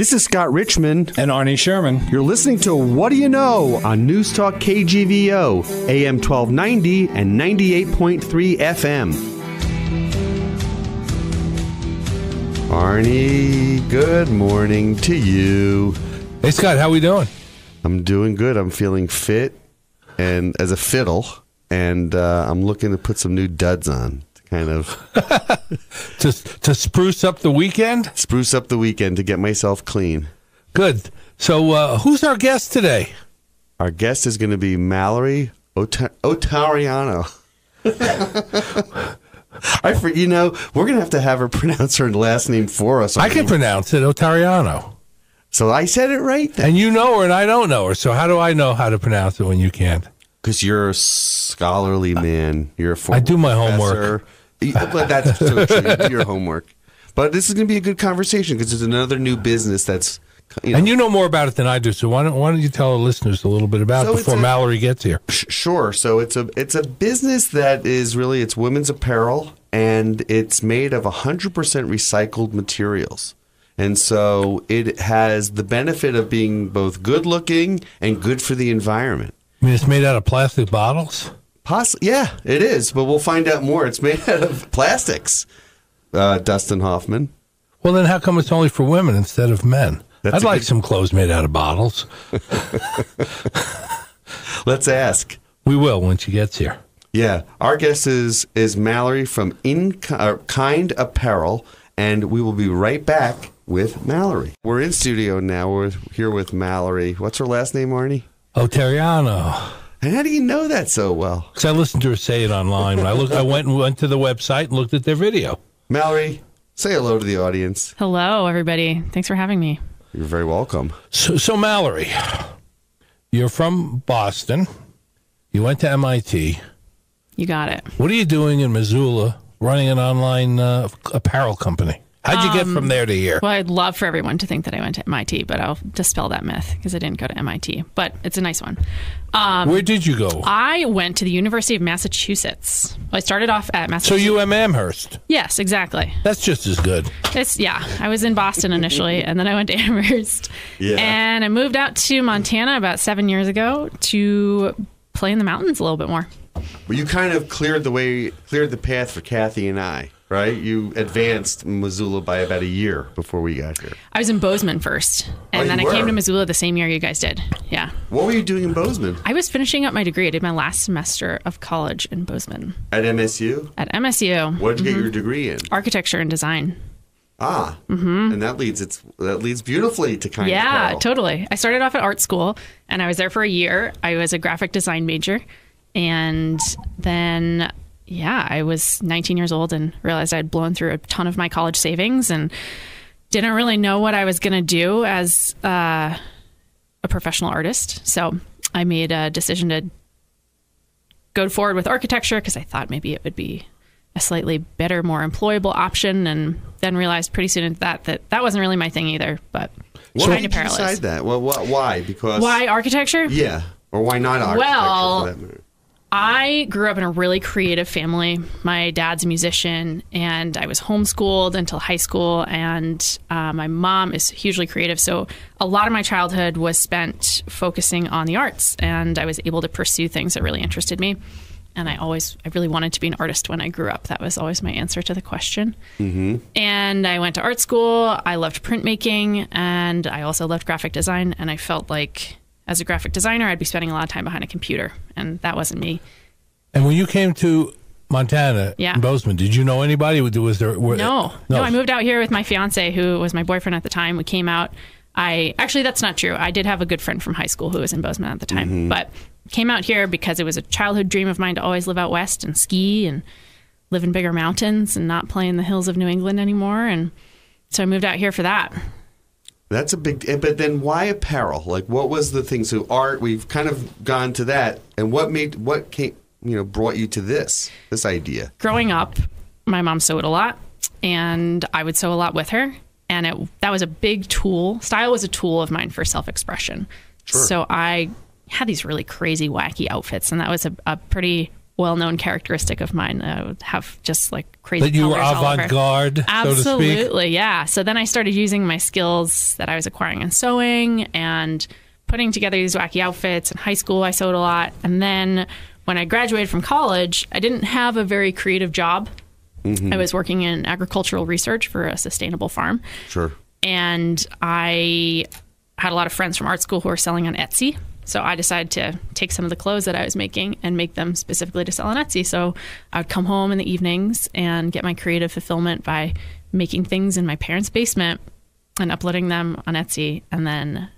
This is Scott Richmond. And Arnie Sherman. You're listening to What Do You Know on Newstalk KGVO, AM 1290 and 98.3 FM. Arnie, good morning to you. Hey, Scott, how we doing? I'm doing good. I'm feeling fit and as a fiddle, and I'm looking to put some new duds on. Kind of to spruce up the weekend? Spruce up the weekend to get myself clean. Good. So who's our guest today? Our guest is going to be Mallory Ottariano. We're going to have her pronounce her last name for us. I can pronounce it, Ottariano. So I said it right then. And you know her and I don't know her, so how do I know how to pronounce it when you can't? Because you're a scholarly man. You're a former I do my professor. homework. But that's so true. You do your homework. But this is going to be a good conversation because it's another new business that's... And you know more about it than I do, so why don't you tell our listeners a little bit about it before Mallory gets here? Sure. So it's a business that is really, it's women's apparel, and it's made of 100% recycled materials. And so it has the benefit of being both good looking and good for the environment. I mean, it's made out of plastic bottles? Yeah, it is, but we'll find out more. It's made out of plastics, Dustin Hoffman. Well, then how come it's only for women instead of men? I'd like some clothes made out of bottles. Let's ask. We will when she gets here. Yeah. Our guest is Mallory from Kind Apparel, and we will be right back with Mallory. We're in studio now. We're here with Mallory. What's her last name, Arnie? Ottariano. And how do you know that so well? Because I listened to her say it online. I went to the website and looked at their video. Mallory, say hello to the audience. Hello, everybody. Thanks for having me. You're very welcome. So Mallory, you're from Boston. You went to MIT. You got it. What are you doing in Missoula running an online apparel company? How'd you get from there to here? Well, I'd love for everyone to think that I went to MIT, but I'll dispel that myth because I didn't go to MIT. But it's a nice one. Where did you go? I went to the University of Massachusetts. I started off at Massachusetts. So Amherst. Yes, exactly. That's just as good. I was in Boston initially, and then I went to Amherst. Yeah. And I moved out to Montana about 7 years ago to play in the mountains a little bit more. Well, you kind of cleared the path for Kathy and I. Right? You advanced Missoula by about a year before we got here. I was in Bozeman first, and then I came to Missoula the same year you guys did. Yeah. What were you doing in Bozeman? I was finishing up my degree. I did my last semester of college in Bozeman. At MSU? At MSU. What did you get your degree in? Architecture and design. Ah. Mm-hmm. And that leads beautifully to Kind Apparel. Yeah, totally. I started off at art school, and I was there for a year. I was a graphic design major, and then... Yeah, I was 19 years old and realized I'd blown through a ton of my college savings and didn't really know what I was going to do as a professional artist. So I made a decision to go forward with architecture because I thought maybe it would be a slightly better, more employable option, and then realized pretty soon that wasn't really my thing either. But why did you decide that? Well, why? Because why architecture? Yeah, or why not architecture? Well, for that matter? I grew up in a really creative family. My dad's a musician, and I was homeschooled until high school, and my mom is hugely creative. So a lot of my childhood was spent focusing on the arts, and I was able to pursue things that really interested me. And I really wanted to be an artist when I grew up. That was always my answer to the question. Mm-hmm. And I went to art school. I loved printmaking, and I also loved graphic design, and I felt like... as a graphic designer, I'd be spending a lot of time behind a computer, and that wasn't me. And when you came to Montana, in Bozeman, did you know anybody? No, I moved out here with my fiance, who was my boyfriend at the time. We came out. Actually, that's not true. I did have a good friend from high school who was in Bozeman at the time, but came out here because it was a childhood dream of mine to always live out west and ski and live in bigger mountains and not play in the hills of New England anymore. And so I moved out here for that. That's a big, but then why apparel? Like, what was the thing? So art, we've kind of gone to that, and what brought you to this idea? Growing up, my mom sewed a lot, and I would sew a lot with her, and that was a big tool. Style was a tool of mine for self-expression. Sure. So I had these really crazy, wacky outfits, and that was a pretty well-known characteristic of mine. I would have just like crazy That you were colors all over. avant-garde, Absolutely, so to speak? yeah. So then I started using my skills that I was acquiring in sewing and putting together these wacky outfits. In high school, I sewed a lot. And then when I graduated from college, I didn't have a very creative job. I was working in agricultural research for a sustainable farm. Sure. And I had a lot of friends from art school who were selling on Etsy. So I decided to take some of the clothes that I was making and make them specifically to sell on Etsy. So I would come home in the evenings and get my creative fulfillment by making things in my parents' basement and uploading them on Etsy. And then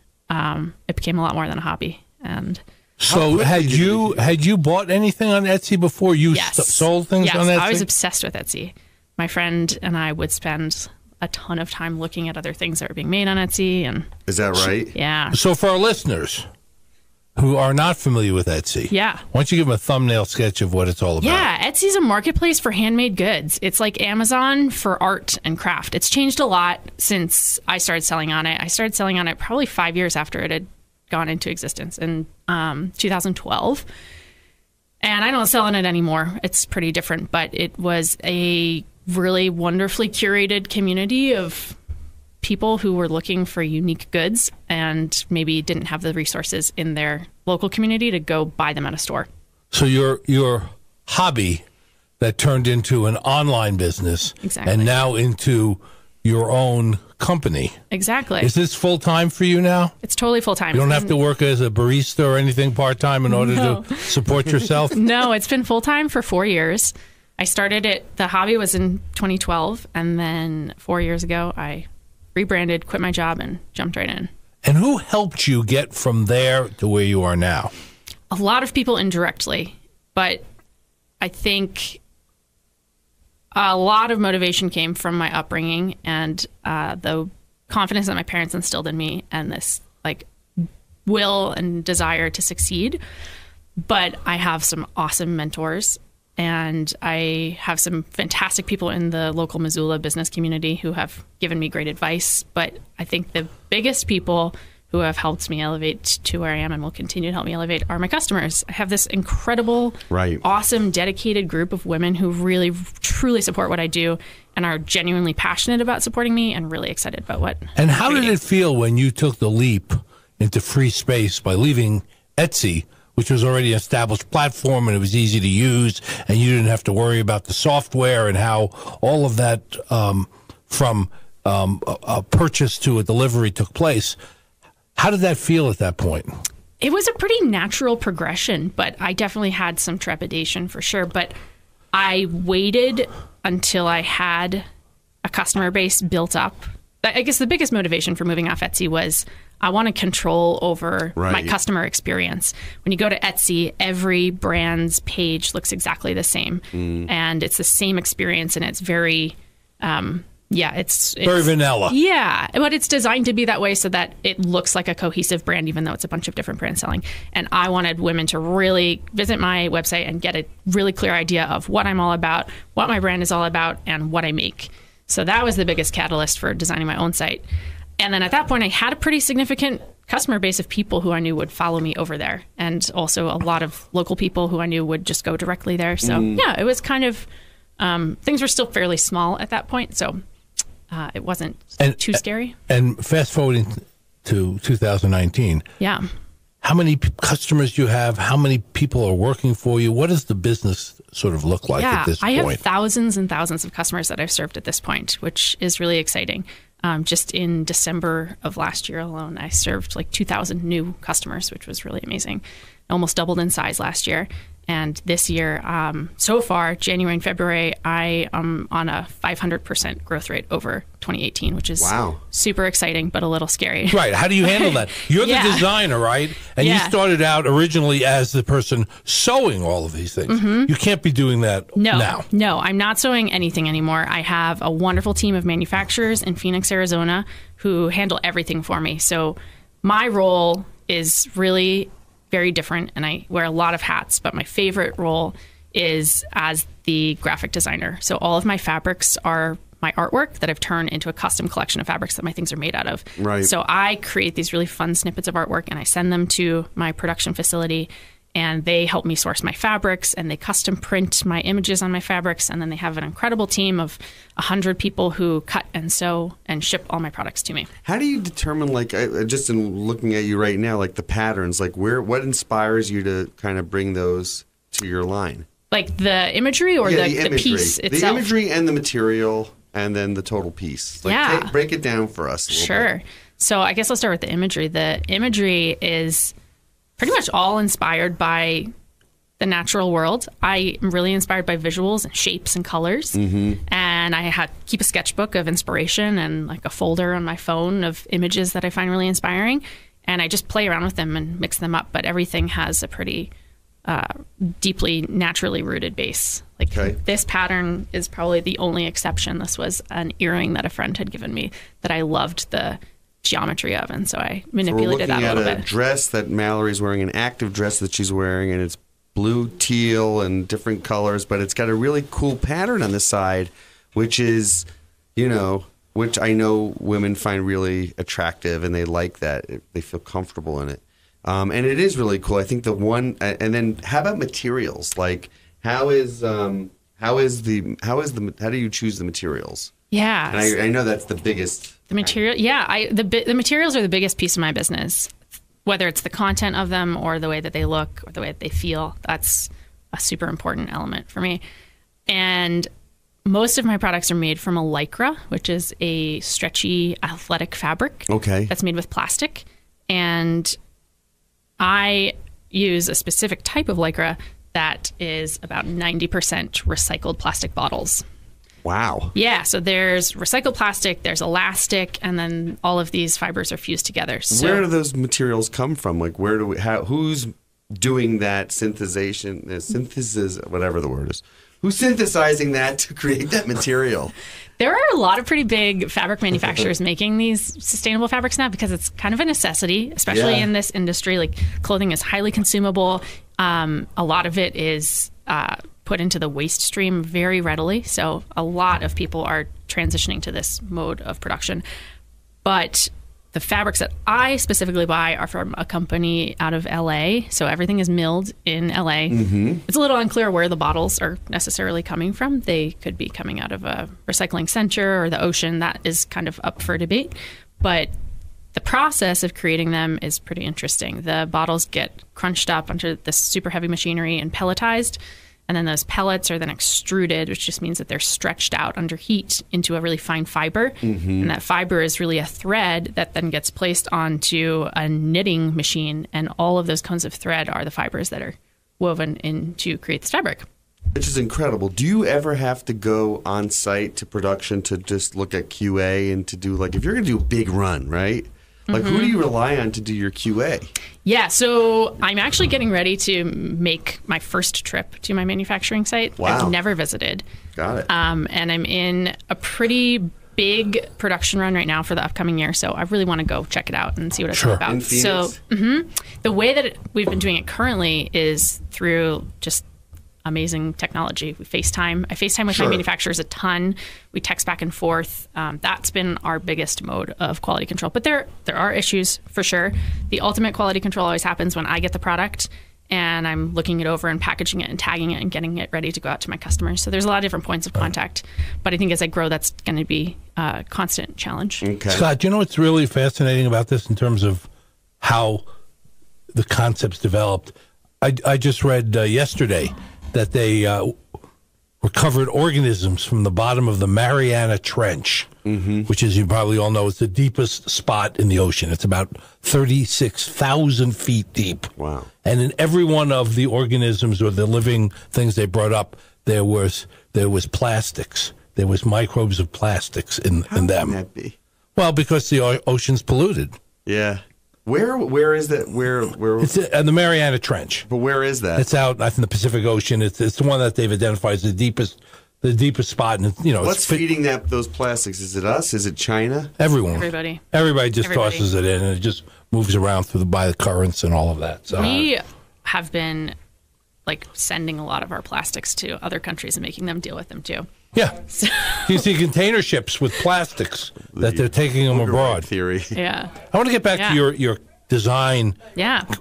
it became a lot more than a hobby. And So had you bought anything on Etsy before? You sold things on Etsy? I was obsessed with Etsy. My friend and I would spend a ton of time looking at other things that were being made on Etsy. And Is that right? yeah. So for our listeners who are not familiar with Etsy, Yeah. why don't you give them a thumbnail sketch of what it's all about? Yeah, Etsy's a marketplace for handmade goods. It's like Amazon for art and craft. It's changed a lot since I started selling on it. I started selling on it probably 5 years after it had gone into existence in 2012. And I don't sell on it anymore. It's pretty different, but it was a really wonderfully curated community of people who were looking for unique goods and maybe didn't have the resources in their local community to go buy them at a store. So your hobby that turned into an online business Exactly. and now into your own company. Exactly. Is this full-time for you now? It's totally full-time. You don't have to work as a barista or anything part-time in order to support yourself? No, it's been full-time for 4 years. I started it, the hobby was in 2012, and then 4 years ago, I rebranded, quit my job, and jumped right in. And who helped you get from there to where you are now? A lot of people indirectly, but I think a lot of motivation came from my upbringing and the confidence that my parents instilled in me and this like will and desire to succeed. But I have some awesome mentors and I have some fantastic people in the local Missoula business community who have given me great advice. But I think the biggest people who have helped me elevate to where I am and will continue to help me elevate are my customers. I have this incredible, awesome, dedicated group of women who really, truly support what I do and are genuinely passionate about supporting me and really excited about what And I'm how did creating. it feel when you took the leap into free space by leaving Etsy, which was already an established platform and it was easy to use and you didn't have to worry about the software and how all of that from a purchase to a delivery took place? How did that feel at that point? It was a pretty natural progression, but I definitely had some trepidation for sure. But I waited until I had a customer base built up. I guess the biggest motivation for moving off Etsy was I want to control over my customer experience. When you go to Etsy, every brand's page looks exactly the same. And it's the same experience, and it's very... it's very vanilla. Yeah, but it's designed to be that way so that it looks like a cohesive brand, even though it's a bunch of different brands selling. And I wanted women to really visit my website and get a really clear idea of what I'm all about, what my brand is all about, and what I make. So that was the biggest catalyst for designing my own site. And then at that point, I had a pretty significant customer base of people who I knew would follow me over there. And also a lot of local people who I knew would just go directly there. So yeah, it was kind of, things were still fairly small at that point. So it wasn't too scary. And fast forwarding to 2019. Yeah. How many customers do you have? How many people are working for you? What does the business sort of look like at this point? I have thousands and thousands of customers that I've served at this point, which is really exciting. Just in December of last year alone, I served like 2,000 new customers, which was really amazing. Almost doubled in size last year. And this year, so far, January and February, I am on a 500% growth rate over 2018, which is super exciting, but a little scary. Right. How do you handle that? You're the designer, right? And you started out originally as the person sewing all of these things. You can't be doing that now. No, I'm not sewing anything anymore. I have a wonderful team of manufacturers in Phoenix, Arizona, who handle everything for me. So my role is really very different, and I wear a lot of hats, but my favorite role is as the graphic designer. So all of my fabrics are my artwork that I've turned into a custom collection of fabrics that my things are made out of. So I create these really fun snippets of artwork and I send them to my production facility, and they help me source my fabrics, and they custom print my images on my fabrics. And then they have an incredible team of 100 people who cut and sew and ship all my products to me. How do you determine, like, just in looking at you right now, like the patterns, like what inspires you to kind of bring those to your line? Like the imagery or the piece itself? The imagery and the material, and then the total piece. Like, break it down for us a little bit. So I guess I'll start with the imagery. The imagery is pretty much all inspired by the natural world. I am really inspired by visuals and shapes and colors. And I keep a sketchbook of inspiration and like a folder on my phone of images that I find really inspiring. And I just play around with them and mix them up. But everything has a pretty deeply naturally rooted base. Like this pattern is probably the only exception. This was an earring that a friend had given me that I loved the geometry of, and so I manipulated that a little bit. We're looking at a dress that Mallory's wearing, an active dress that she's wearing, and it's blue, teal, and different colors, but it's got a really cool pattern on the side, which is, which I know women find really attractive, and they like that. They feel comfortable in it. And it is really cool. I think and then how about materials? Like, how do you choose the materials? Yeah. And I know that's the biggest. The material, the materials are the biggest piece of my business. Whether it's the content of them or the way that they look or the way that they feel, that's a super important element for me. And most of my products are made from a lycra, which is a stretchy athletic fabric. Okay. That's made with plastic. And I use a specific type of lycra that is about 90% recycled plastic bottles. Wow. Yeah, so there's recycled plastic, there's elastic, and then all of these fibers are fused together. So where do those materials come from? Like, who's doing that synthesis, whatever the word is? Who's synthesizing that to create that material? There are a lot of pretty big fabric manufacturers making these sustainable fabrics now because it's kind of a necessity, especially in this industry. Like, clothing is highly consumable. A lot of it is put into the waste stream very readily. So a lot of people are transitioning to this mode of production. But the fabrics that I specifically buy are from a company out of LA. So everything is milled in LA. It's a little unclear where the bottles are necessarily coming from. They could be coming out of a recycling center or the ocean. That is kind of up for debate. But the process of creating them is pretty interesting. The bottles get crunched up under this super heavy machinery and pelletized. And then those pellets are then extruded, which just means that they're stretched out under heat into a really fine fiber. And that fiber is really a thread that then gets placed onto a knitting machine. And all of those cones of thread are the fibers that are woven in to create this fabric. Which is incredible. Do you ever have to go on site to production to just look at QA and to do, like, if you're going to do a big run, right? Like, who do you rely on to do your QA? Yeah, so I'm actually getting ready to make my first trip to my manufacturing site. Wow. I've never visited. Got it. And I'm in a pretty big production run right now for the upcoming year, so I really want to go check it out and see what it's all about. In Phoenix? So the way that we've been doing it currently is through just amazing technology. We FaceTime. I FaceTime with my manufacturers a ton. We text back and forth. That's been our biggest mode of quality control. But there are issues for sure. The ultimate quality control always happens when I get the product and I'm looking it over and packaging it and tagging it and getting it ready to go out to my customers. So there's a lot of different points of contact. But I think as I grow, that's going to be a constant challenge. Okay. Scott, you know what's really fascinating about this in terms of how the concept's developed? I just read yesterday that they recovered organisms from the bottom of the Mariana Trench, which, as you probably all know, is the deepest spot in the ocean. It's about 36,000 feet deep. Wow. And in every one of the organisms or the living things they brought up, there was plastics. There was microbes of plastics in them. How can that be? Well, because the ocean's polluted. Yeah. Where is that? Where? It's the Mariana Trench. But where is that? It's out in the Pacific Ocean. It's the one that they've identified as the deepest spot. And what's feeding those plastics? Is it us? Is it China? Everyone. Everybody just tosses it in, and it just moves around by the currents and all of that. So we have been sending a lot of our plastics to other countries and making them deal with them too. Yeah. You see container ships with plastics that they're taking them abroad. Theory. Yeah. I want to get back to your design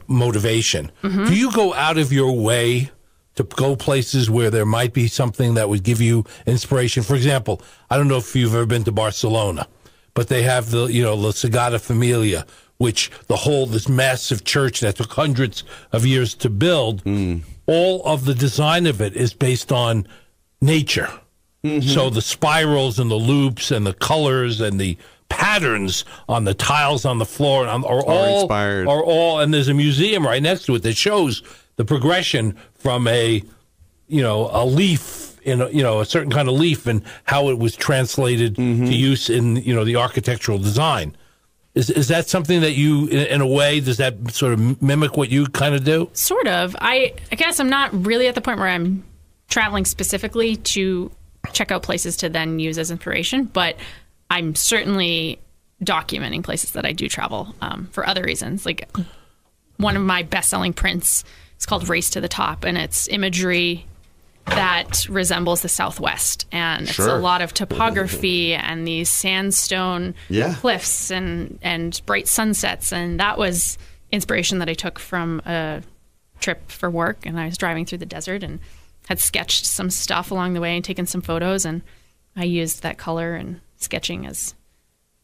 motivation. Do you go out of your way to go places where there might be something that would give you inspiration? For example, I don't know if you've ever been to Barcelona, but they have the La Sagrada Familia, which this massive church that took hundreds of years to build. All of the design of it is based on nature. So the spirals and the loops and the colors and the patterns on the tiles on the floor are all inspired. And there's a museum right next to it that shows the progression from a leaf in a certain kind of leaf and how it was translated to use in the architectural design. Is that something that you, in a way, does that sort of mimic what you kind of do? Sort of. I guess I'm not really at the point where I'm traveling specifically to check out places to then use as inspiration, but I'm certainly documenting places that I do travel for other reasons. Like one of my best-selling prints is called Race to the Top, and it's imagery that resembles the Southwest, and it's a lot of topography and these sandstone cliffs and bright sunsets, and that was inspiration that I took from a trip for work, and I was driving through the desert and had sketched some stuff along the way and taken some photos, and I used that color and sketching as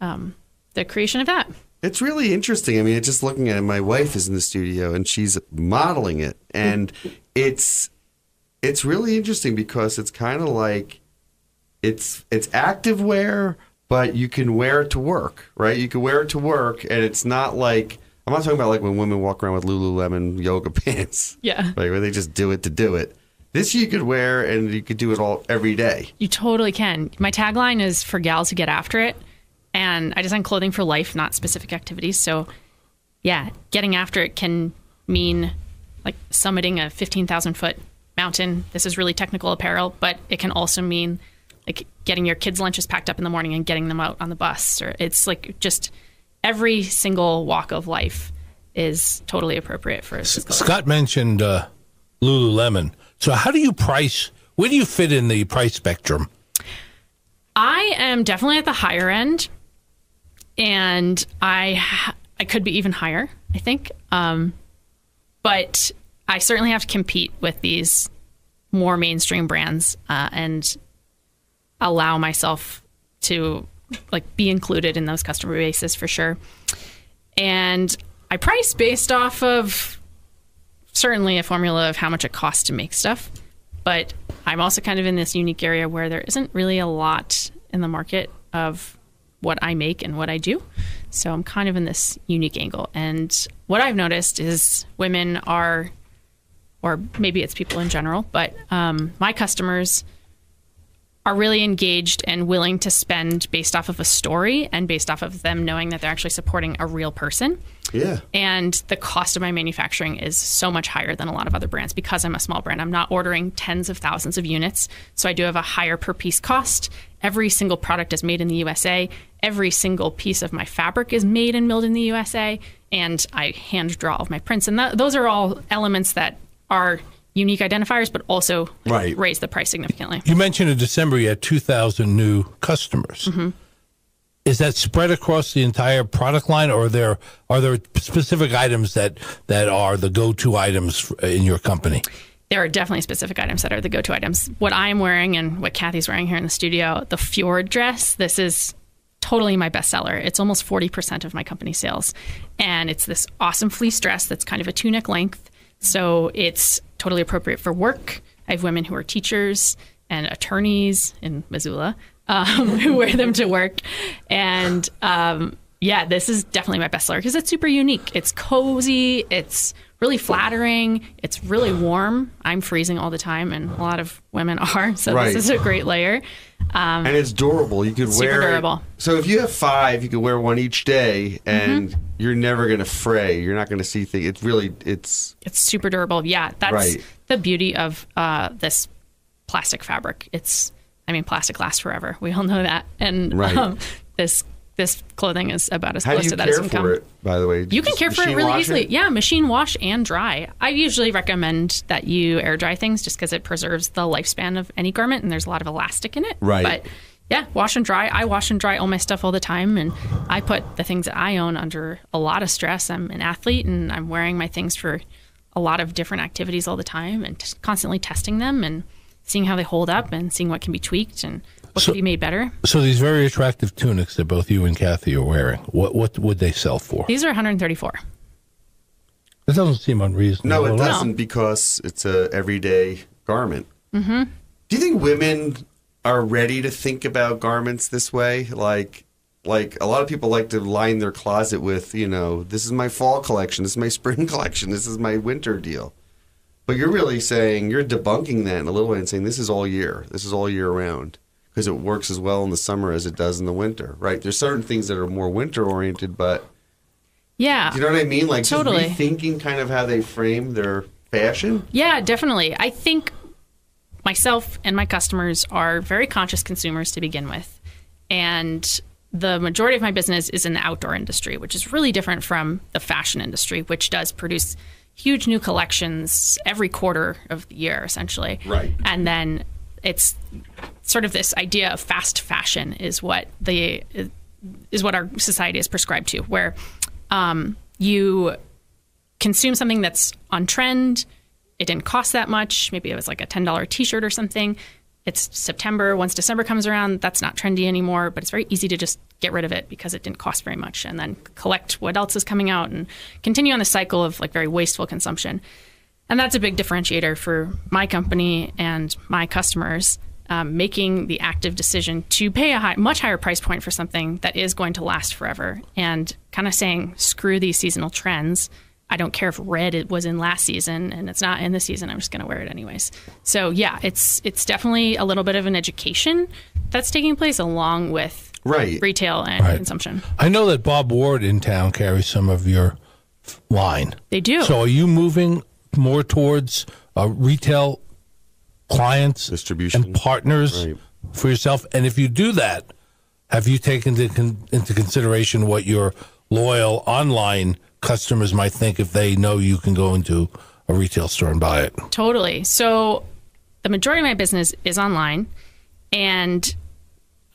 the creation of that. It's really interesting. I mean, just looking at it, my wife is in the studio and she's modeling it, and it's really interesting because it's kind of like it's active wear, but you can wear it to work, right? You can wear it to work, and it's not like, I'm not talking about like when women walk around with Lululemon yoga pants, like where they just do it to do it. This you could wear, and you could do it all every day. You totally can. My tagline is for gals who get after it, and I design clothing for life, not specific activities. So, yeah, getting after it can mean like summiting a 15,000-foot mountain. This is really technical apparel, but it can also mean like getting your kids' lunches packed up in the morning and getting them out on the bus. Or it's like just every single walk of life is totally appropriate for us. Scott mentioned Lululemon. So how do you price? Where do you fit in the price spectrum? I am definitely at the higher end, and I could be even higher, I think. But I certainly have to compete with these more mainstream brands and allow myself to like be included in those customer bases for sure. And I price based off of certainly a formula of how much it costs to make stuff, but I'm also kind of in this unique area where there isn't really a lot in the market of what I make and what I do. So I'm kind of in this unique angle. And what I've noticed is women are, or maybe it's people in general, but my customers are really engaged and willing to spend based off of a story and based off of them knowing that they're actually supporting a real person. Yeah. And the cost of my manufacturing is so much higher than a lot of other brands because I'm a small brand. I'm not ordering tens of thousands of units. So I do have a higher per piece cost. Every single product is made in the USA. Every single piece of my fabric is made and milled in the USA. And I hand draw all of my prints. And those are all elements that are unique identifiers, but also raise the price significantly. You mentioned in December you had 2,000 new customers. Mm-hmm. Is that spread across the entire product line, or are there specific items that are the go-to items in your company? There are definitely specific items that are the go-to items. What I'm wearing and what Kathy's wearing here in the studio, the Fjord dress, this is totally my bestseller. It's almost 40% of my company sales. And it's this awesome fleece dress that's kind of a tunic length. So it's totally appropriate for work. I have women who are teachers and attorneys in Missoula who wear them to work. And this is definitely my bestseller because it's super unique. It's cozy. It's really flattering. It's really warm. I'm freezing all the time, and a lot of women are. So this is a great layer. And it's durable. You could wear it. Durable. So if you have 5, you could wear one each day, and you're never going to fray. You're not going to see things. It's really, it's super durable. Yeah, that's the beauty of this plastic fabric. Plastic lasts forever. We all know that. And this clothing is about as close to that as it can come. How do you care for it, by the way? You can care for it really easily. Yeah, machine wash and dry. I usually recommend that you air dry things just because it preserves the lifespan of any garment, and there's a lot of elastic in it. Right. But Yeah, wash and dry. I wash and dry all my stuff all the time, and I put the things that I own under a lot of stress. I'm an athlete, and I'm wearing my things for a lot of different activities all the time, and constantly testing them and seeing how they hold up and seeing what can be tweaked and what can be made better. So these very attractive tunics that both you and Kathy are wearing, what would they sell for? These are $134. That doesn't seem unreasonable. No, it doesn't, because it's a everyday garment. Mm-hmm. Do you think women are ready to think about garments this way? Like a lot of people like to line their closet with, this is my fall collection, this is my spring collection, this is my winter deal. But you're really saying, you're debunking that in a little way and saying this is all year. This is all year round, because it works as well in the summer as it does in the winter, right? There's certain things that are more winter oriented, but yeah, do you know what I mean? Like totally. Just rethinking kind of how they frame their fashion. Yeah, definitely. I think myself and my customers are very conscious consumers to begin with. And the majority of my business is in the outdoor industry, which is really different from the fashion industry, which does produce huge new collections every quarter of the year, essentially. Right. And then it's sort of this idea of fast fashion is what our society is prescribed to, where you consume something that's on trend. It didn't cost that much. Maybe it was like a $10 t-shirt or something. It's September. Once December comes around, that's not trendy anymore, but it's very easy to just get rid of it because it didn't cost very much, and then collect what else is coming out and continue on the cycle of like very wasteful consumption. And that's a big differentiator for my company and my customers, making the active decision to pay a much higher price point for something that is going to last forever, and kind of saying, screw these seasonal trends. I don't care if red it was in last season and it's not in this season. I'm just going to wear it anyways. So yeah, it's definitely a little bit of an education that's taking place along with retail and consumption. I know that Bob Ward in town carries some of your line. They do. So are you moving more towards retail clients, distribution, and partners for yourself? And if you do that, have you taken into consideration what your loyal online customers might think if they know you can go into a retail store and buy it? Totally. So the majority of my business is online, and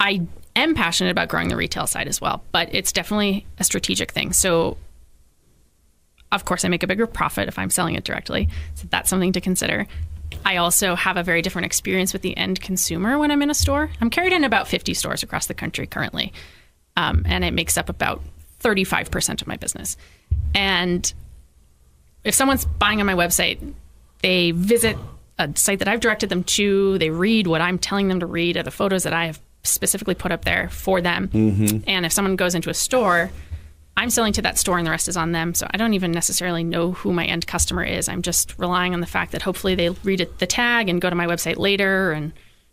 I am passionate about growing the retail side as well, but it's definitely a strategic thing. So of course I make a bigger profit if I'm selling it directly. So that's something to consider. I also have a very different experience with the end consumer when I'm in a store. I'm carried in about 50 stores across the country currently, and it makes up about 35% of my business. And if someone's buying on my website, they visit a site that I've directed them to, they read what I'm telling them to read, or the photos that I have specifically put up there for them. Mm-hmm. And if someone goes into a store, I'm selling to that store and the rest is on them. So I don't even necessarily know who my end customer is. I'm just relying on the fact that hopefully they read the tag and go to my website later and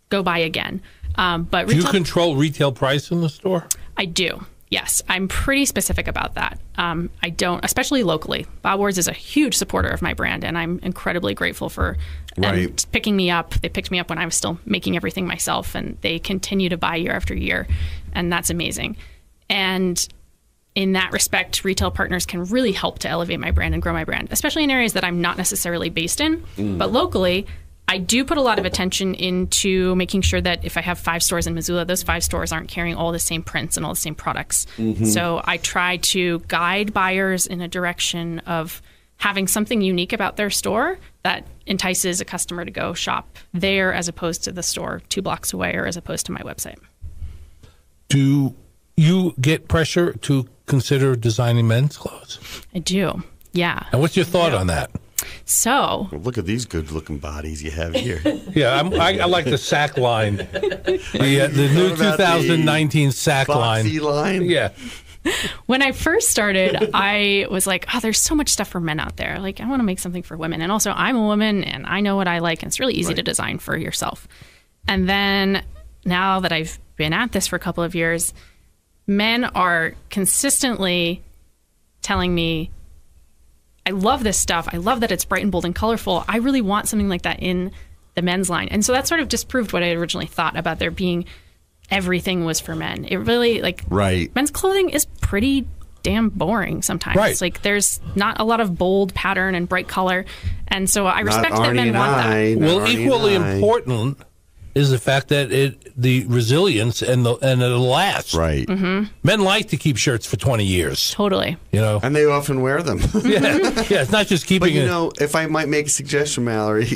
go buy again. But do you control retail price in the store? I do. Yes, I'm pretty specific about that. I don't, especially locally. Bob Ward's is a huge supporter of my brand, and I'm incredibly grateful for them picking me up. They picked me up when I was still making everything myself, and they continue to buy year after year, and that's amazing. And in that respect, retail partners can really help to elevate my brand and grow my brand, especially in areas that I'm not necessarily based in. But locally, I do put a lot of attention into making sure that if I have 5 stores in Missoula, those 5 stores aren't carrying all the same prints and all the same products. Mm-hmm. So I try to guide buyers in a direction of having something unique about their store that entices a customer to go shop there as opposed to the store 2 blocks away or as opposed to my website. Do you get pressure to consider designing men's clothes? I do, yeah. And what's your thought on that? So look at these good-looking bodies you have here. Yeah, I like the sack line. The new 2019 sack line. Yeah. When I first started, I was like, oh, there's so much stuff for men out there. Like, I want to make something for women. And also, I'm a woman, and I know what I like, and it's really easy to design for yourself. And then now that I've been at this for a couple of years, men are consistently telling me, I love this stuff. I love that it's bright and bold and colorful. I really want something like that in the men's line. And so that sort of disproved what I originally thought about there being everything was for men. It really, men's clothing is pretty damn boring sometimes. Right. Like, there's not a lot of bold pattern and bright color. And so I respect that men want that. Well, equally important is the fact that the resilience and it'll last. Right. Men like to keep shirts for 20 years. Totally. And they often wear them. Yeah, it's not just keeping But if I might make a suggestion, Mallory,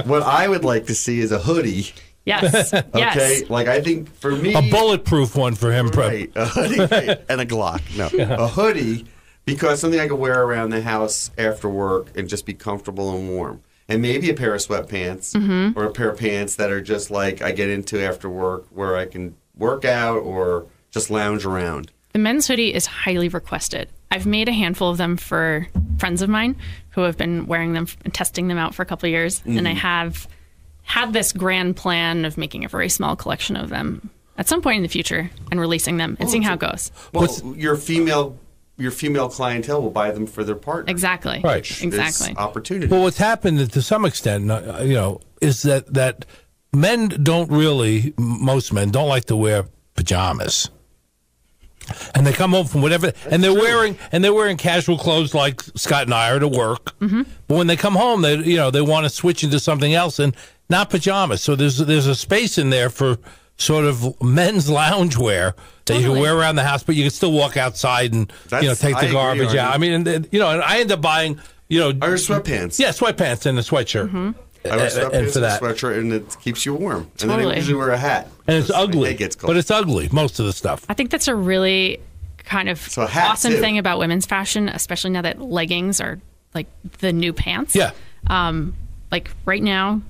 what I would like to see is a hoodie. Yes. Okay, Yes. like I think for me, a bulletproof one for him. right, a hoodie and a Glock. No, a hoodie because something I could wear around the house after work and just be comfortable and warm. And maybe a pair of sweatpants or a pair of pants that are just like I get into after work where I can work out or just lounge around. The men's hoodie is highly requested. I've made a handful of them for friends of mine who have been wearing them and testing them out for a couple of years. And I have had this grand plan of making a very small collection of them at some point in the future and releasing them and seeing how it goes. Well, your female clientele will buy them for their partner. Exactly. Right. Exactly. Opportunity. Well, what's happened to some extent, is that men don't really, most men don't like to wear pajamas. And they come home from whatever, and they're wearing casual clothes like Scott and I are to work. But when they come home, they want to switch into something else and not pajamas. So there's a space in there for sort of men's loungewear that you can wear around the house, but you can still walk outside and take the garbage out. I mean, and I end up buying Or sweatpants. Yeah, sweatpants and a sweatshirt. I wear sweatpants And for that. and a sweatshirt, and it keeps you warm. And then I Totally. usually wear a hat. And it's ugly, It gets cold. but it's ugly, most of the stuff. I think that's a really kind of So a hat, awesome too. thing about women's fashion, especially now that leggings are like the new pants. Yeah. Like right now,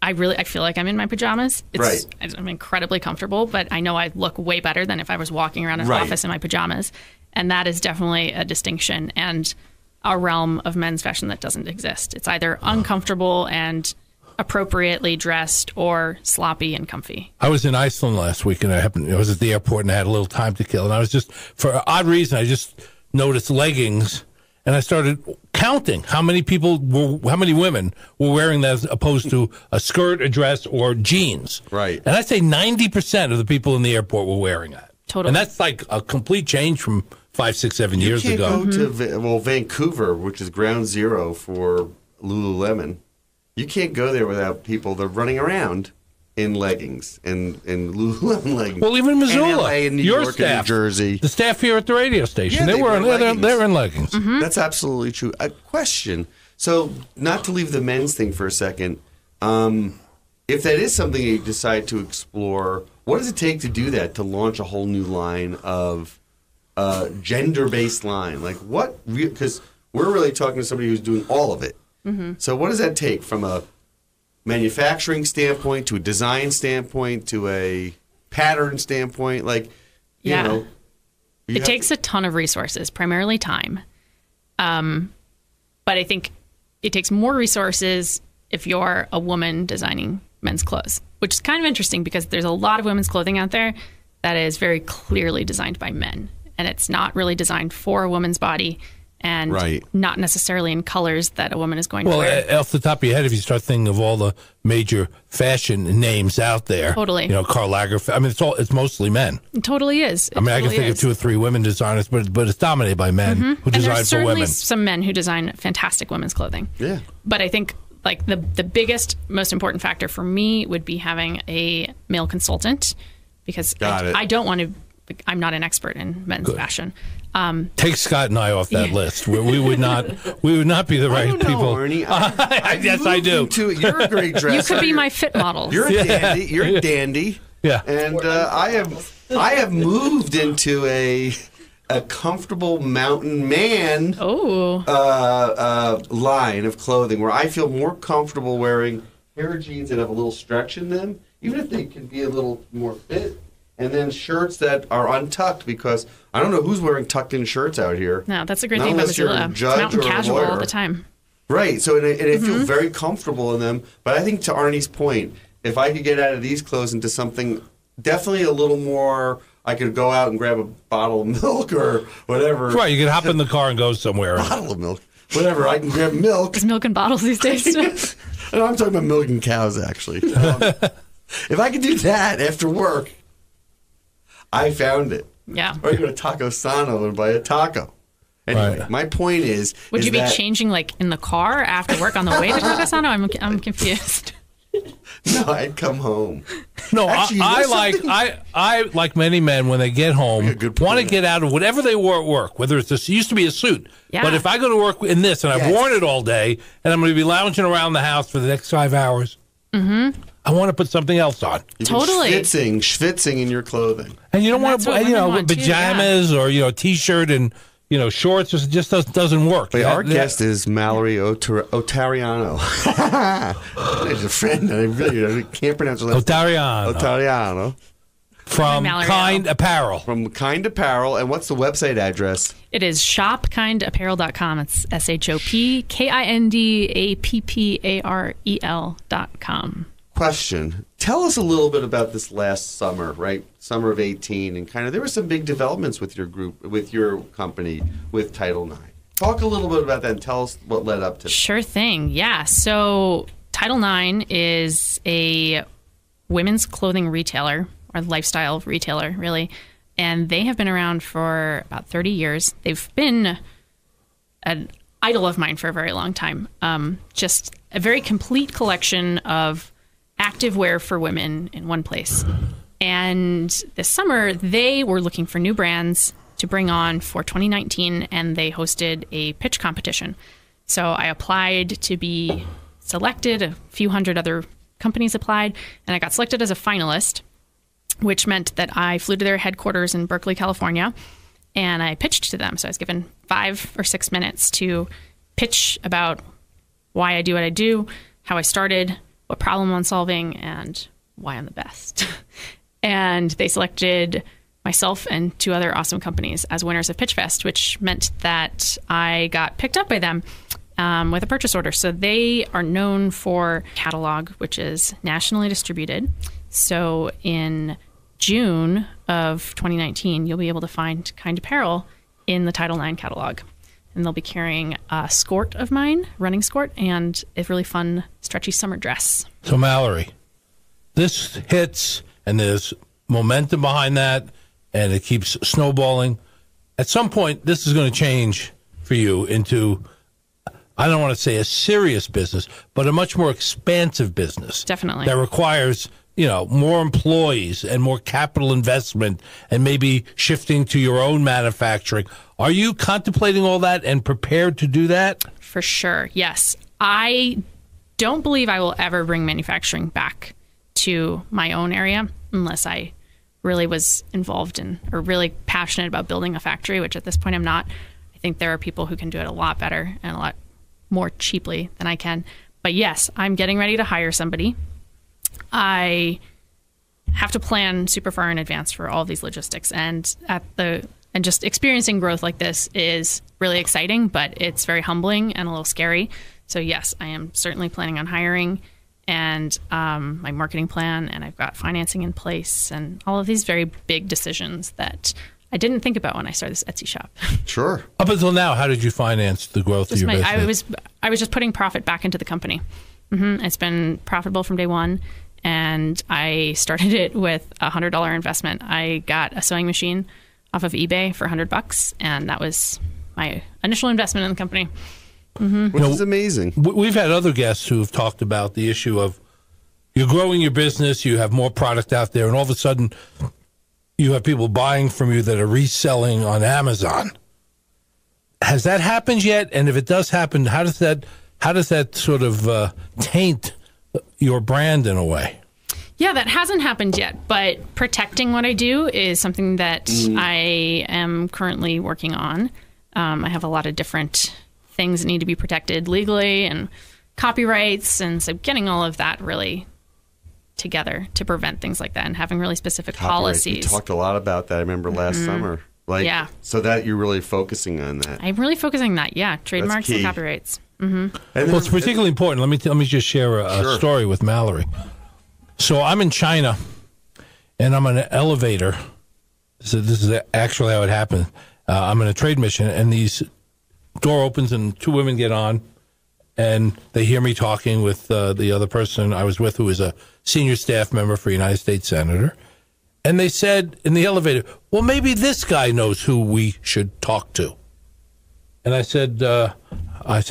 I feel like I'm in my pajamas. Right. I'm incredibly comfortable, but I know I look way better than if I was walking around an Right. office in my pajamas. And that is definitely a distinction and a realm of men's fashion that doesn't exist. It's either uncomfortable and appropriately dressed or sloppy and comfy. I was in Iceland last week, and I was at the airport, and I had a little time to kill. And I was just, for an odd reason, I just noticed leggings, and I started counting how many women were wearing that as opposed to a skirt, a dress, or jeans. Right. And I'd say 90% of the people in the airport were wearing that. Totally. And that's like a complete change from 5, 6, 7 years You ago. can't go to Vancouver, which is ground zero for Lululemon. You can't go there without people. They're running around in leggings and Lululemon leggings. Well, even Missoula, in LA, and New your York, staff, and New Jersey. the staff here at the radio station, Yeah, they were in leggings. they're in leggings. That's absolutely true. A question. So, not to leave the men's thing for a second, if that is something you decide to explore, what does it take to do that, to launch a whole new line of gender-based line? Like what? Because we're really talking to somebody who's doing all of it. So what does that take from a manufacturing standpoint to a design standpoint to a pattern standpoint? Like, Yeah. you It takes a ton of resources, primarily time. But I think it takes more resources if you're a woman designing men's clothes, which is kind of interesting because there's a lot of women's clothing out there that is very clearly designed by men. And it's not really designed for a woman's body and Right. not necessarily in colors that a woman is going to Well, wear. off the top of your head, if you start thinking of all the major fashion names out there, Totally. Karl Lagerfeld. I mean, it's mostly men. It totally is. I mean, I can think of 2 or 3 women designers, but it's dominated by men who And design there's for certainly women. some men who design fantastic women's clothing. Yeah. But I think like the biggest, most important factor for me would be having a male consultant because Got it. I don't want to. I'm not an expert in men's fashion. Take Scott and I off that list. We would not be the right I don't know, people. Arnie. Yes, I do. You're a great dresser. You could be my fit model. You're a dandy. You're a dandy. Yeah. And I have moved into a comfortable mountain man line of clothing where I feel more comfortable wearing pair of jeans that have a little stretch in them, even if they can be a little more fit, and then shirts that are untucked because I don't know who's wearing tucked-in shirts out here. No, that's a great Not thing about unless you're a Missoula. It's judge mountain or a casual all lawyer. the time. Right. So, and I feel very comfortable in them. But I think to Arnie's point, if I could get out of these clothes into something definitely a little more, I could go out and grab a bottle of milk or whatever. Right, you can hop in the car and go somewhere. Bottle of milk. Whatever. I can grab milk. There's milk in bottles these days. And I'm talking about milking cows, actually. If I could do that after work, I found it. Yeah. Or you go to Taco Sano and buy a taco. Anyway, Right. my point is... Would you be that- changing like in the car after work on the way to Taco Sano? I'm confused. No, I'd come home. No, Actually, I like many men when they get home want to get out of whatever they wore at work. Whether it's this used to be a suit, but if I go to work in this and I've worn it all day and I'm going to be lounging around the house for the next 5 hours, I want to put something else on. Totally. Schwitzing in your clothing, and you don't want to, pajamas or t-shirt and shorts. It just doesn't work. But our guest is Mallory Ottariano. There's a friend that I really can't pronounce her last name. Ottariano. From Kind Apparel. From Kind Apparel. And what's the website address? It is shopkindapparel.com. It's shopkindapparel.com. Question. Tell us a little bit about this last summer, right? Summer of 18, and there were some big developments with your group, with your company, with Title IX. Talk a little bit about that and tell us what led up to it. Sure thing. Yeah. So Title IX is a women's clothing retailer, or lifestyle retailer, really. And they have been around for about 30 years. They've been an idol of mine for a very long time. Just a very complete collection of activewear for women in one place. And this summer, they were looking for new brands to bring on for 2019, and they hosted a pitch competition. So I applied to be selected. A few hundred other companies applied, and I got selected as a finalist, which meant that I flew to their headquarters in Berkeley, California, and I pitched to them. So I was given 5 or 6 minutes to pitch about why I do what I do, how I started, what problem I'm solving, and why I'm the best. And they selected myself and 2 other awesome companies as winners of PitchFest, which meant that I got picked up by them with a purchase order. So they are known for catalog, which is nationally distributed. So in June of 2019, you'll be able to find Kind Apparel in the Title IX catalog. And they'll be carrying a skort of mine, running skort, and a really fun, stretchy summer dress. So, Mallory, this hits, and there's momentum behind that, and it keeps snowballing. At some point, this is going to change for you into, I don't want to say a serious business, but a much more expansive business. Definitely. That requires, more employees and more capital investment and maybe shifting to your own manufacturing. Are you contemplating all that and prepared to do that? For sure, yes. I don't believe I will ever bring manufacturing back to my own area unless I really was involved in or really passionate about building a factory, which at this point I'm not. I think there are people who can do it a lot better and a lot more cheaply than I can. But yes, I'm getting ready to hire somebody. I have to plan super far in advance for all of these logistics, and just experiencing growth like this is really exciting, but it's very humbling and a little scary. So yes, I am certainly planning on hiring and my marketing plan, and I've got financing in place and all of these very big decisions that I didn't think about when I started this Etsy shop. Sure. Up until now, how did you finance the growth of your business? I was just putting profit back into the company. It's been profitable from day one, and I started it with a $100 investment. I got a sewing machine off of eBay for $100, and that was my initial investment in the company. Which is amazing. We've had other guests who have talked about the issue of you're growing your business, you have more product out there, and all of a sudden you have people buying from you that are reselling on Amazon. Has that happened yet? And if it does happen, how does that sort of taint your brand in a way? Yeah, that hasn't happened yet, but protecting what I do is something that I am currently working on. I have a lot of different things that need to be protected legally and copyrights, and so getting all of that really together to prevent things like that and having really specific policies. You talked a lot about that, I remember, last summer. So that you're really focusing on that. I'm really focusing on that, yeah. Trademarks and copyrights. Well, it's particularly important. Let me just share a story with Mallory. So I'm in China, and I'm on an elevator. So this is actually how it happened. I'm in a trade mission, and these door opens, and 2 women get on, and they hear me talking with the other person I was with, who is a senior staff member for a United States senator. And they said in the elevator, well, maybe this guy knows who we should talk to. And I said,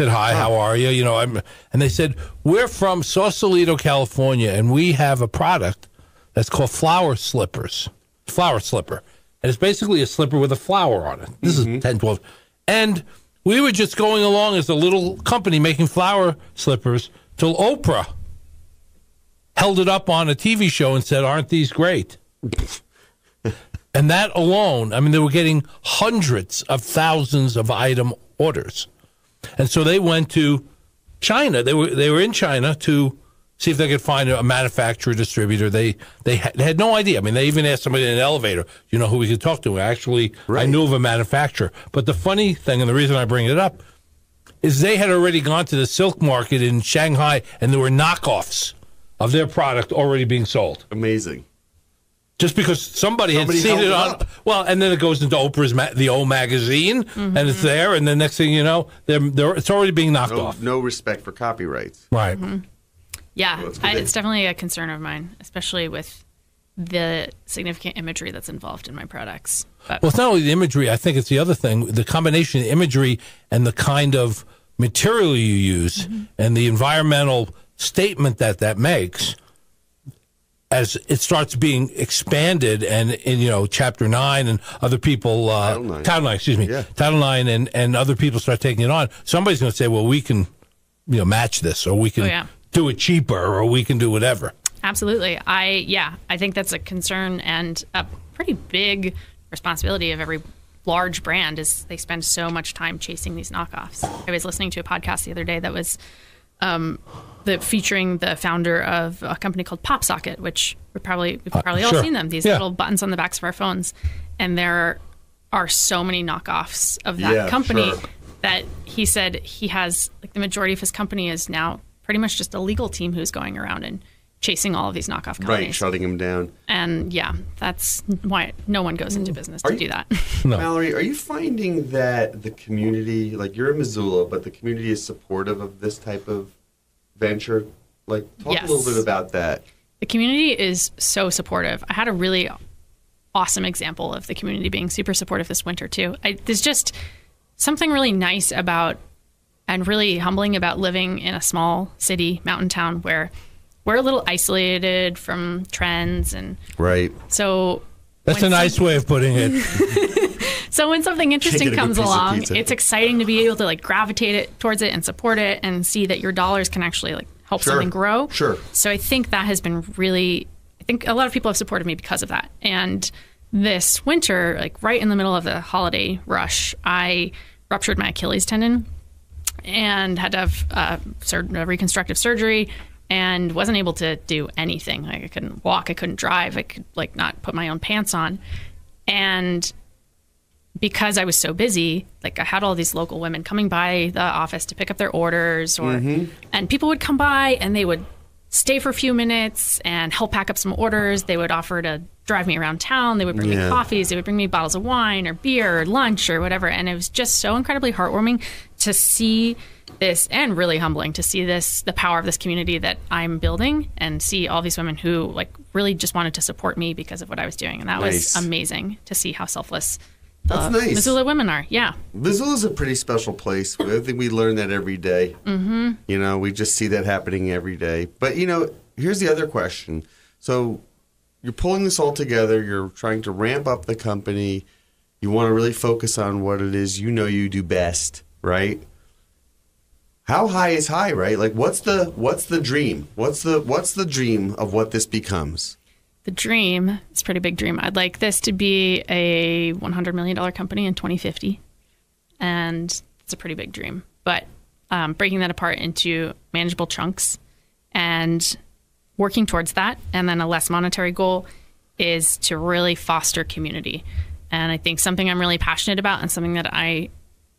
hi, how are you? You know, and they said, we're from Sausalito, California, and we have a product that's called flower slippers. Flower slipper. And it's basically a slipper with a flower on it. This is 10, 12. And we were just going along as a little company making flower slippers till Oprah held it up on a TV show and said, aren't these great? And that alone, I mean, they were getting hundreds of thousands of item orders. And so they went to China. They were in China to see if they could find a manufacturer, distributor. They had no idea. I mean, they even asked somebody in an elevator, you know, who we could talk to. Actually, right. I knew of a manufacturer. But the funny thing, and the reason I bring it up, is they had already gone to the silk market in Shanghai, and there were knockoffs of their product already being sold. Amazing. Just because somebody had seen it on, well, and then it goes into Oprah's the O magazine, and it's there, and the next thing you know, it's already being knocked off. No respect for copyrights. Right. Yeah, it's definitely a concern of mine, especially with the significant imagery that's involved in my products. But, well, it's not only the imagery. I think it's the other thing, the combination of imagery and the kind of material you use and the environmental statement that makes. As it starts being expanded, and in, you know, Chapter 9 and other people, Title 9, excuse me, Title 9 and other people start taking it on, somebody's going to say, well, we can, you know, match this, or we can do it cheaper, or we can do whatever. Absolutely. I think that's a concern and a pretty big responsibility of every large brand is they spend so much time chasing these knockoffs. I was listening to a podcast the other day that was featuring the founder of a company called PopSocket, which we've probably all seen them, these little buttons on the backs of our phones. And there are so many knockoffs of that company that he said he has, like, the majority of his company is now pretty much just a legal team who's going around and chasing all of these knockoff companies. Right, shutting them down. And that's why no one goes into business to do that. No. Mallory, are you finding that the community, like, you're in Missoula, but the community is supportive of this type of venture? Like, talk a little bit about that. The community is so supportive. I had a really awesome example of the community being super supportive this winter too. There's just something really nice about and really humbling about living in a small city, mountain town, where we're a little isolated from trends. And right. So that's a nice way of putting it. So when something interesting comes along, it's exciting to be able to, like, gravitate it towards it and support it and see that your dollars can actually, like, help something grow. Sure. So I think that has been really, I think a lot of people have supported me because of that. And this winter, like right in the middle of the holiday rush, I ruptured my Achilles tendon and had to have a reconstructive surgery and wasn't able to do anything. Like, I couldn't walk, I couldn't drive, I could, like, not put my own pants on. And because I was so busy, like, I had all these local women coming by the office to pick up their orders, and people would come by and they would stay for a few minutes and help pack up some orders. They would offer to drive me around town. They would bring me coffees. They would bring me bottles of wine or beer or lunch or whatever. And it was just so incredibly heartwarming to see this, and really humbling to see this, the power of this community that I'm building, and see all these women who, like, really just wanted to support me because of what I was doing. And that was amazing to see how selfless That's nice. Missoula women are. Yeah. Missoula's a pretty special place. I think we learn that every day. You know, we just see that happening every day. But, you know, here's the other question. So you're pulling this all together. You're trying to ramp up the company. You want to really focus on what it is you know you do best, right? How high is high, right? Like, what's the dream? What's the dream of what this becomes? The dream, it's a pretty big dream. I'd like this to be a $100 million company in 2050. And it's a pretty big dream. But breaking that apart into manageable chunks and working towards that. And then a less monetary goal is to really foster community. And I think something I'm really passionate about and something that I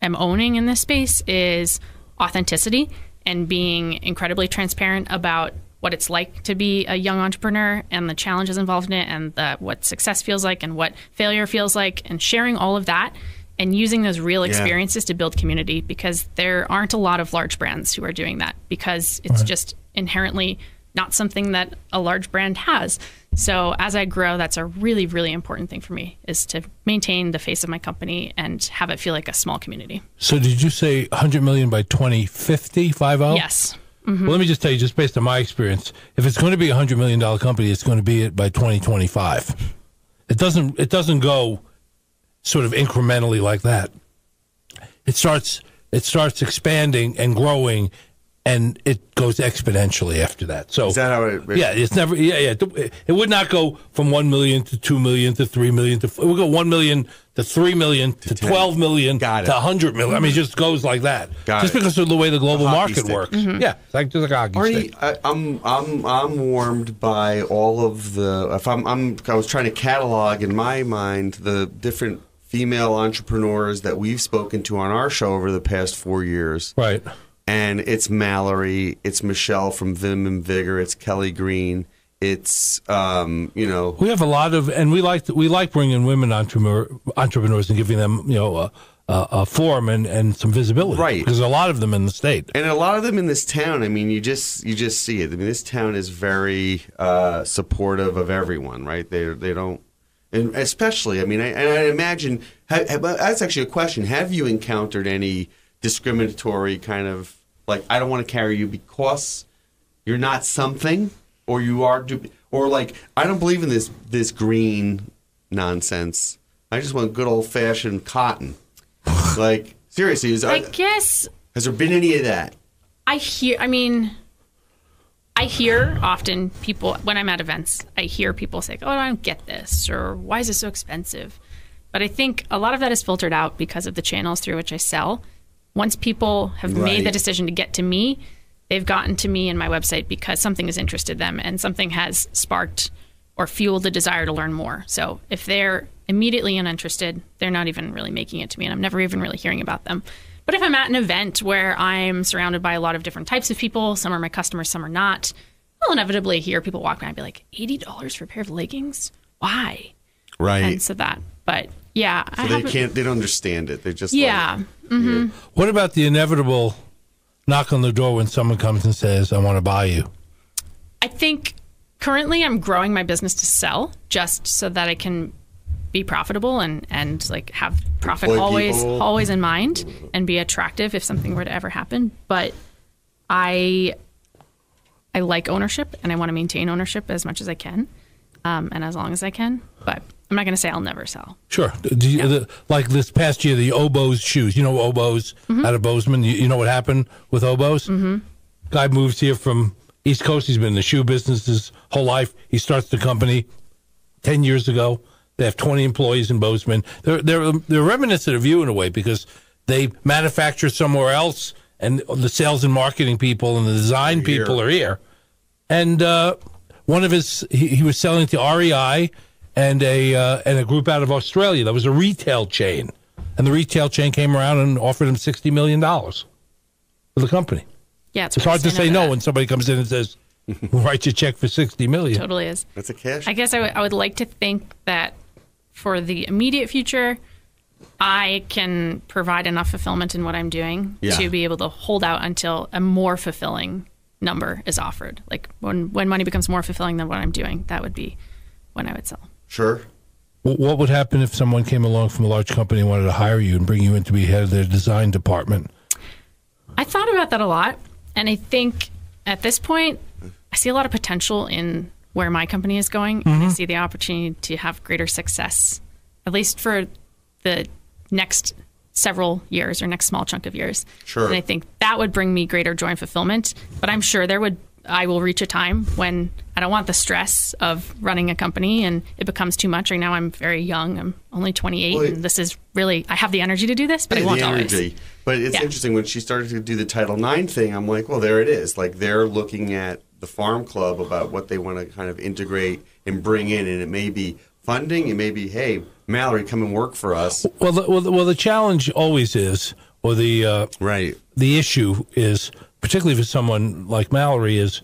am owning in this space is authenticity and being incredibly transparent about what it's like to be a young entrepreneur and the challenges involved in it, and what success feels like and what failure feels like, and sharing all of that and using those real experiences to build community, because there aren't a lot of large brands who are doing that, because it's just inherently not something that a large brand has. So as I grow, that's a really, really important thing for me, is to maintain the face of my company and have it feel like a small community. So did you say 100 million by 2050, 50? Yes. Mm-hmm. Well, let me just tell you, just based on my experience, if it's going to be a $100 million company, it's going to be it by 2025. It doesn't go sort of incrementally like that. It starts expanding and growing, and it goes exponentially after that. So is that how it? Yeah, it's never. Yeah. It would not go from 1 million to 2 million to 3 million to. It would go 1 million to 3 million to 12 million to 100 million. I mean, it just goes like that. Just because of the way the global market works. Mm-hmm. Yeah, it's like just a hockey stick. I'm warmed by all of the. If I was trying to catalog in my mind the different female entrepreneurs that we've spoken to on our show over the past 4 years. Right. And it's Mallory, it's Michelle from Vim and Vigor, it's Kelly Green, it's we have a lot of, and we like bringing women entrepreneurs and giving them a forum and some visibility, right? Because there's a lot of them in the state, and a lot of them in this town. I mean, you just see it. I mean, this town is very supportive of everyone, right? They don't, and especially, I mean, I imagine that's actually a question. Have you encountered any discriminatory kind of, like, I don't want to carry you because you're not something, or you are, or like, I don't believe in this green nonsense. I just want good old fashioned cotton. Like, seriously, guess, has there been any of that? I hear often people, when I'm at events, I hear people say, "Oh, I don't get this," or "Why is this so expensive?" But I think a lot of that is filtered out because of the channels through which I sell. Once people have made the decision to get to me, they've gotten to me and my website because something has interested them and something has sparked or fueled the desire to learn more. So if they're immediately uninterested, they're not even really making it to me, and I'm never even really hearing about them. But if I'm at an event where I'm surrounded by a lot of different types of people, some are my customers, some are not, I'll inevitably hear people walk by and be like, $80 for a pair of leggings? Why? Right. And so that, but yeah. So they don't understand it. They're just Mm-hmm. What about the inevitable knock on the door when someone comes and says, "I want to buy you"? I think currently I'm growing my business to sell, just so that I can be profitable and like have profit always in mind and be attractive if something were to ever happen. But I like ownership, and I want to maintain ownership as much as I can, and as long as I can. But I'm not going to say I'll never sell. Sure. Like this past year, the Oboes shoes. You know Oboes out of Bozeman? You know what happened with Oboes? Mm-hmm. Guy moves here from East Coast. He's been in the shoe business his whole life. He starts the company 10 years ago. They have 20 employees in Bozeman. They're reminiscent of you in a way because they manufacture somewhere else, and the sales and marketing people and the design people are here. And one of he was selling to REI and a group out of Australia that was a retail chain, and the retail chain came around and offered him $60 million for the company. Yeah, it's hard to say no when somebody comes in and says, "We'll write you a check for $60 million." Totally is. That's a cash. I guess I would like to think that for the immediate future, I can provide enough fulfillment in what I'm doing to be able to hold out until a more fulfilling number is offered. Like when money becomes more fulfilling than what I'm doing, that would be when I would sell. Sure. What would happen if someone came along from a large company and wanted to hire you and bring you in to be head of their design department? I thought about that a lot, and I think at this point, I see a lot of potential in where my company is going, and I see the opportunity to have greater success, at least for the next several years or next small chunk of years. Sure. And I think that would bring me greater joy and fulfillment, but I'm sure I will reach a time when I don't want the stress of running a company and it becomes too much. Right now I'm very young. I'm only 28 and this is really, I have the energy to do this, but I won't always. But it's interesting when she started to do the Title IX thing, I'm like, well, there it is. Like they're looking at the farm club about what they want to kind of integrate and bring in, and it may be funding, it may be, hey, Mallory, come and work for us. Well, the challenge always is, or the issue is, particularly for someone like Mallory, is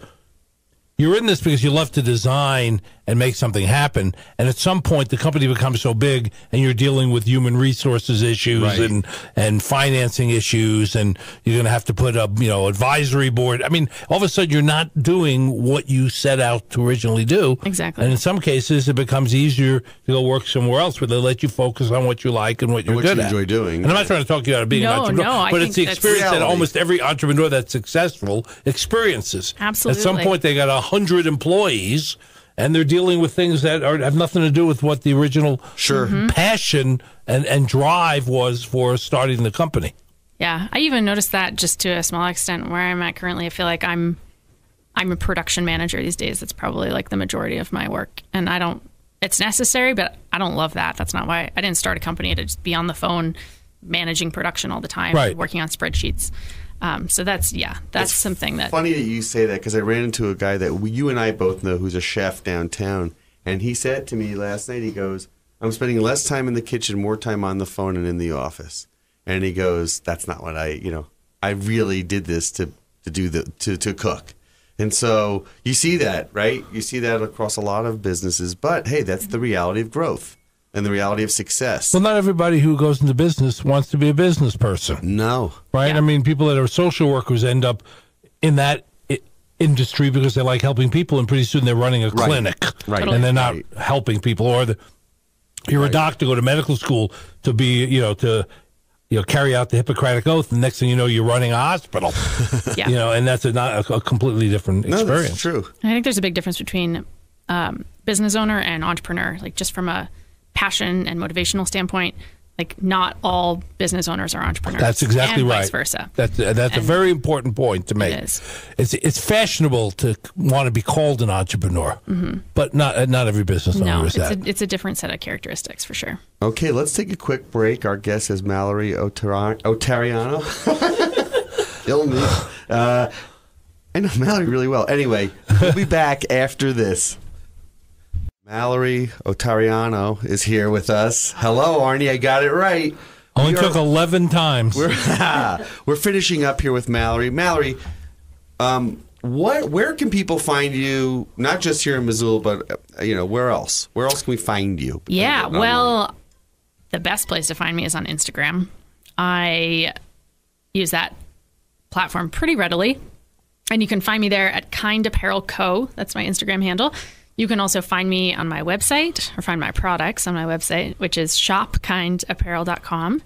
you're in this because you love to design and make something happen. And at some point, the company becomes so big, and you're dealing with human resources issues and financing issues, and you're going to have to put up, advisory board. I mean, all of a sudden, you're not doing what you set out to originally do. Exactly. And in some cases, it becomes easier to go work somewhere else where they let you focus on what you like and what you're good at. Enjoy doing. And I'm not trying to talk you out of being an entrepreneur, but it's the experience that almost every entrepreneur that's successful experiences. Absolutely. At some point, they got 100 employees, and they're dealing with things that have nothing to do with what the original passion and drive was for starting the company. Yeah, I even noticed that just to a small extent where I'm at currently. I feel like I'm a production manager these days. That's probably like the majority of my work, and it's necessary, but I don't love that. That's not why I didn't start a company to just be on the phone managing production all the time, working on spreadsheets. So that's something that... Funny that you say that, because I ran into a guy that you and I both know who's a chef downtown, and he said to me last night, he goes, I'm spending less time in the kitchen, more time on the phone and in the office. And he goes, that's not what I really did this to cook. And so you see that, right? You see that across a lot of businesses. But, hey, that's the reality of growth and the reality of success. Well, not everybody who goes into business wants to be a business person. No. Right? Yeah. I mean, people that are social workers end up in that industry because they like helping people, and pretty soon they're running a clinic. Right. And they're not helping people. Or you're a doctor, go to medical school to be, to carry out the Hippocratic Oath, and next thing you know, you're running a hospital. And that's not a completely different experience. No, that's true. I think there's a big difference between business owner and entrepreneur, like just from a passion and motivational standpoint. Like, not all business owners are entrepreneurs. That's exactly and right. Vice versa. That's a very important point to make. It is. It's fashionable to want to be called an entrepreneur, but not every business owner is that. It's a different set of characteristics for sure. Okay, let's take a quick break. Our guest is Mallory Ottariano. Kill me. I know Mallory really well. Anyway, we'll be back after this. Mallory Ottariano is here with us. Hello, Arnie. I got it right. Only took 11 times. We're finishing up here with Mallory. Mallory, where can people find you? Not just here in Missoula, but where else? Where else can we find you? Yeah, well, the best place to find me is on Instagram. I use that platform pretty readily, and you can find me there at Kind Apparel Co. That's my Instagram handle. You can also find me on my website, or find my products on my website, which is shopkindapparel.com.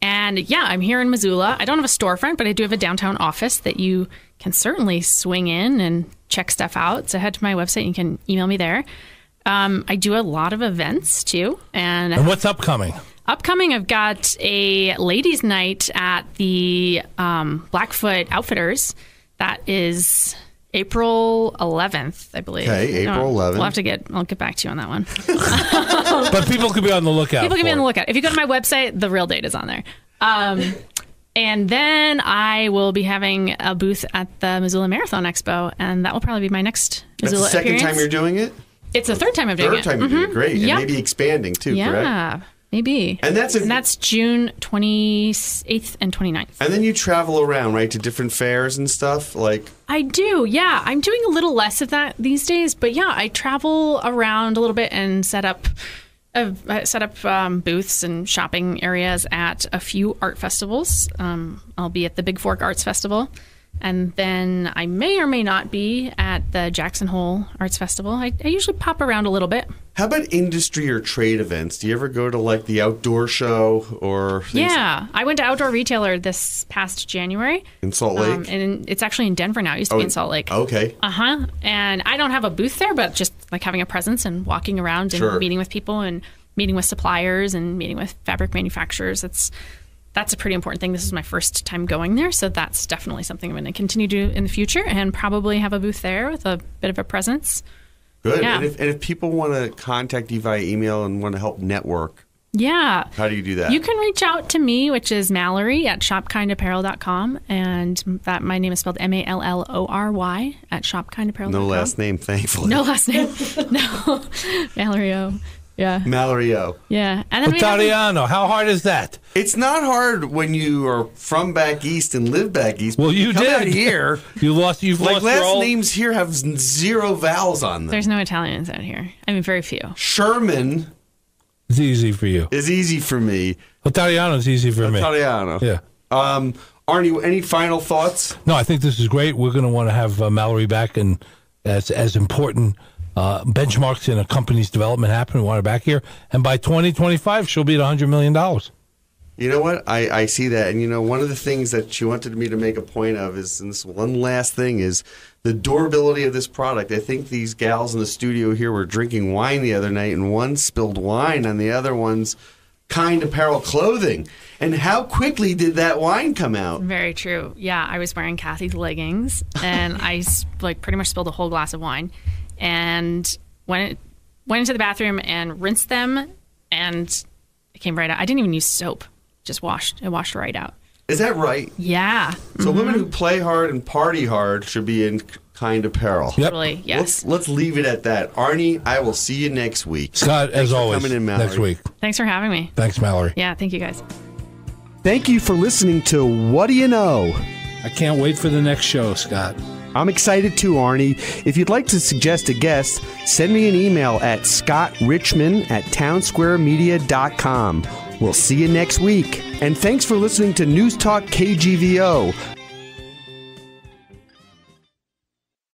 And yeah, I'm here in Missoula. I don't have a storefront, but I do have a downtown office that you can certainly swing in and check stuff out. So head to my website. You can email me there. I do a lot of events too. And what's upcoming? Upcoming, I've got a ladies' night at the Blackfoot Outfitters. That is April 11th, I believe. Okay, April 11th. I'll get back to you on that one. But people could be on the lookout. People can be on the lookout. If you go to my website, the real date is on there. And then I will be having a booth at the Missoula Marathon Expo, and that will probably be my next Missoula That's the second appearance. time you're doing it? It's the third time I'm doing it. Third time you're doing it. Great. Yep. And maybe expanding too, correct? Yeah, maybe. And that's June 28th and 29th. And then you travel around, right, to different fairs and stuff? I do, yeah. I'm doing a little less of that these days, but yeah, I travel around a little bit and set up booths and shopping areas at a few art festivals. I'll be at the Big Fork Arts Festival, and then I may or may not be at the Jackson Hole Arts Festival. I usually pop around a little bit. How about industry or trade events? Do you ever go to the outdoor show or things? Yeah, I went to Outdoor Retailer this past January. In Salt Lake? And it's actually in Denver now. It used to be in Salt Lake. Okay. And I don't have a booth there, but just having a presence and walking around and meeting with people and meeting with suppliers and meeting with fabric manufacturers. That's a pretty important thing. This is my first time going there, so that's definitely something I'm going to continue to do in the future, and probably have a booth there with a bit of a presence. Good. Yeah. And if people want to contact you via email and want to help network, how do you do that? You can reach out to me, which is Mallory at shopkindapparel.com, and that my name is spelled Mallory at shopkindapparel.com. No last name, thankfully. No last name. No. Mallory O. Yeah. Mallory-O. Yeah. And then we have Ottariano, how hard is that? It's not hard when you are from back east and live back east. Well, you come did. out here. You've lost your last old... names here have 0 vowels on them. There's no Italians out here. I mean, very few. Sherman It's easy for you. is easy for me. Ottariano's easy for me. Ottariano. Yeah. Arnie, any final thoughts? No, I think this is great. We're going to want to have Mallory back, and as important benchmarks in a company's development happen. We want her back here. And by 2025, she'll be at $100 million. You know what? I see that. And, you know, one of the things that she wanted me to make a point of is, and this one last thing, is the durability of this product. I think these gals in the studio here were drinking wine the other night, and one spilled wine on the other one's Kind Apparel clothing. And how quickly did that wine come out? Very true. Yeah, I was wearing Kathy's leggings, and I pretty much spilled a whole glass of wine, and went into the bathroom and rinsed them, and it came right out. I didn't even use soap; just it washed right out. Is that right? Yeah. So women who play hard and party hard should be in Kind Apparel. Yep. Totally. Yes. Let's leave it at that. Arnie, I will see you next week. Scott, Thanks as for always, coming in, Mallory. next week. Thanks for having me. Thanks, Mallory. Yeah. Thank you, guys. Thank you for listening to What Do You Know? I can't wait for the next show, Scott. I'm excited too, Arnie. If you'd like to suggest a guest, send me an email at scottrichmond@townsquaremedia.com. We'll see you next week. And thanks for listening to Newstalk KGVO.